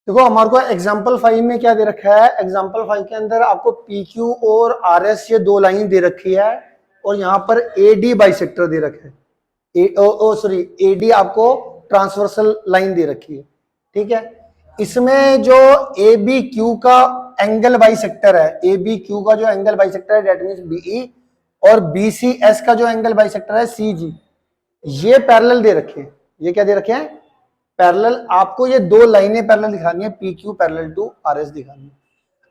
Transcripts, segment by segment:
देखो हमारे को एग्जाम्पल 5 में क्या दे रखा है, एग्जाम्पल 5 के अंदर आपको पी क्यू और आर एस ये दो लाइन दे रखी है और यहाँ पर ए डी बाइसेक्टर दे रखा है, सॉरी ए डी आपको ट्रांसवर्सल लाइन दे रखी है। ठीक है, इसमें जो ए बी क्यू का एंगल बाइसेक्टर है, ए बी क्यू का जो एंगल बाइसेक्टर है डेट मीन्स बीई, और बी सी एस का जो एंगल बाइसेक्टर है सी जी, ये पैरेलल दे रखे हैं। ये क्या दे रखे हैं? पैरेलल। आपको ये दो लाइनें पैरेलल दिखानी है, P Q parallel to R S दिखानी है।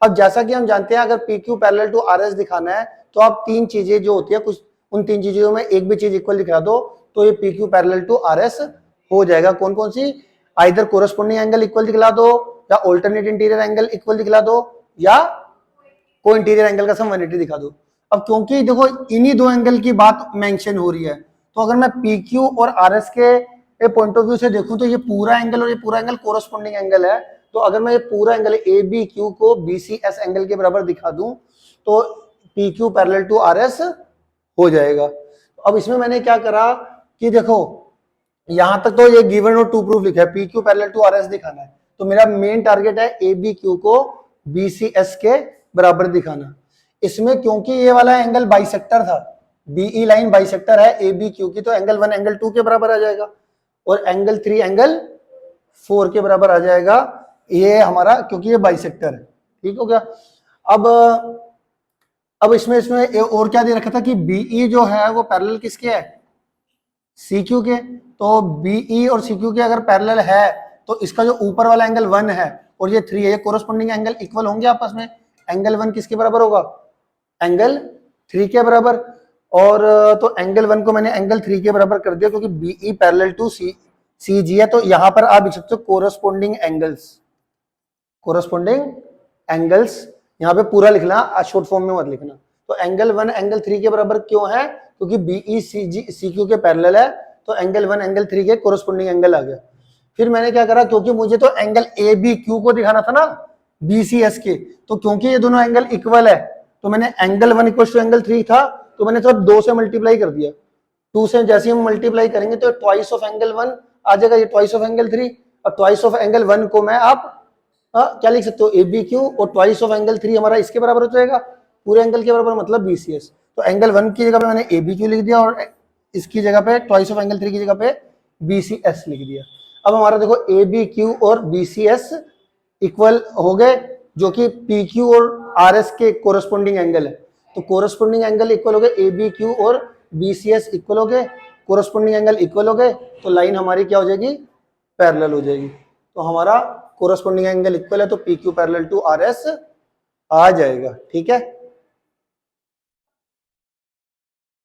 अब जैसा कि हम जानते हैं अगर P Q parallel to R S दिखाना है तो आप तीन चीजें जो होती है, कुछ उन तीन चीजों में एक भी चीज इक्वल दिखा दो तो ये P Q parallel to R S हो जाएगा। कौन कौन सी? आइदर कोरस्पोंडिंग एंगल इक्वल दिखला दो, या ऑल्टरनेट इंटीरियर एंगल इक्वल दिखला दो, या को इंटीरियर एंगल का सम 180 दिखा दो। अब क्योंकि देखो इन्हीं दो एंगल की बात मेंशन हो रही है, तो अगर मैं पी क्यू और आर एस के पॉइंट ऑफ व्यू से देखूं तो ये पूरा एंगल और ये पूरा एंगल कोरस्पोंडिंग एंगल है। तो अगर मैं ये पूरा एंगल ए बी क्यू को बी सी एस एंगल के बराबर दिखा दूं तो P Q parallel to R S हो जाएगा। अब इसमें मैंने क्या करा कि देखो यहां तक तो ये गिवन और टू प्रूफ लिखा है, P Q parallel to R S दिखाना है, तो मेरा मेन टारगेट है ए बी क्यू को बी सी एस के बराबर दिखाना। इसमें क्योंकि ये वाला एंगल बाइसेक्टर था, बीई लाइन बाइसेक्टर है ए बी क्यू की, तो एंगल 1 एंगल 2 के बराबर आ जाएगा और एंगल 3 एंगल 4 के बराबर आ जाएगा। ये हमारा क्योंकि ये बाइसेक्टर है। ठीक हो गया। अब इसमें और क्या दे रखा था कि बीई जो है वो पैरेलल किसके है? सी क्यू के। तो बीई और सी क्यू के अगर पैरेलल है तो इसका जो ऊपर वाला एंगल 1 है और ये 3 है, ये कोरस्पोंडिंग एंगल इक्वल होंगे आपस में। एंगल 1 किसके बराबर होगा? एंगल 3 के बराबर। और तो एंगल 1 को मैंने एंगल 3 के बराबर कर दिया क्योंकि बीई पैरेलल टू सी जी है। तो यहां पर आप लिख सकते हो कोरस्पोंडिंग एंगल्स, यहां पे पूरा लिखना, शॉर्ट फॉर्म में मत लिखना। तो एंगल 1 एंगल 3 के बराबर क्यों है? क्योंकि बीई सी क्यू के पैरेलल है, तो एंगल 1 एंगल 3 के कोरस्पोंडिंग एंगल आ गया। फिर मैंने क्या करा, क्योंकि मुझे तो एंगल ए बी क्यू को दिखाना था ना बी सी एस के, तो क्योंकि ये दोनों एंगल इक्वल है तो मैंने एंगल 1 इक्वल टू एंगल 3 था तो मैंने तो 2 से मल्टीप्लाई कर दिया। 2 से जैसे हम मल्टीप्लाई करेंगे तो ट्वाइस ऑफ एंगल 1 आ जाएगा, ये ट्वाइस ऑफ एंगल 3, और ट्वाइस ऑफ एंगल 1 को मैं आप क्या लिख सकते हो? ए बी क्यू, और ट्वाइस ऑफ एंगल 3 हमारा इसके बराबर हो जाएगा, पूरे एंगल के बराबर मतलब बी सी एस। तो एंगल 1 की जगह पे मैंने ए बी क्यू लिख दिया और इसकी जगह पे ट्वाइस ऑफ एंगल 3 की जगह पे बी सी एस लिख दिया। अब हमारा देखो ए बी क्यू और बी सी एस इक्वल हो गए, जो कि पी क्यू और आर एस के कोरस्पोंडिंग एंगल है। तो कोरस्पोंडिंग एंगल इक्वल हो गए, ए बी क्यू और बी सी एस इक्वल हो गए, कोरस्पोंडिंग एंगल इक्वल हो गए, तो लाइन हमारी क्या हो जाएगी? पैरेलल हो जाएगी। तो हमारा कोरस्पोंडिंग एंगल इक्वल है तो P Q parallel to R S आ जाएगा। ठीक है।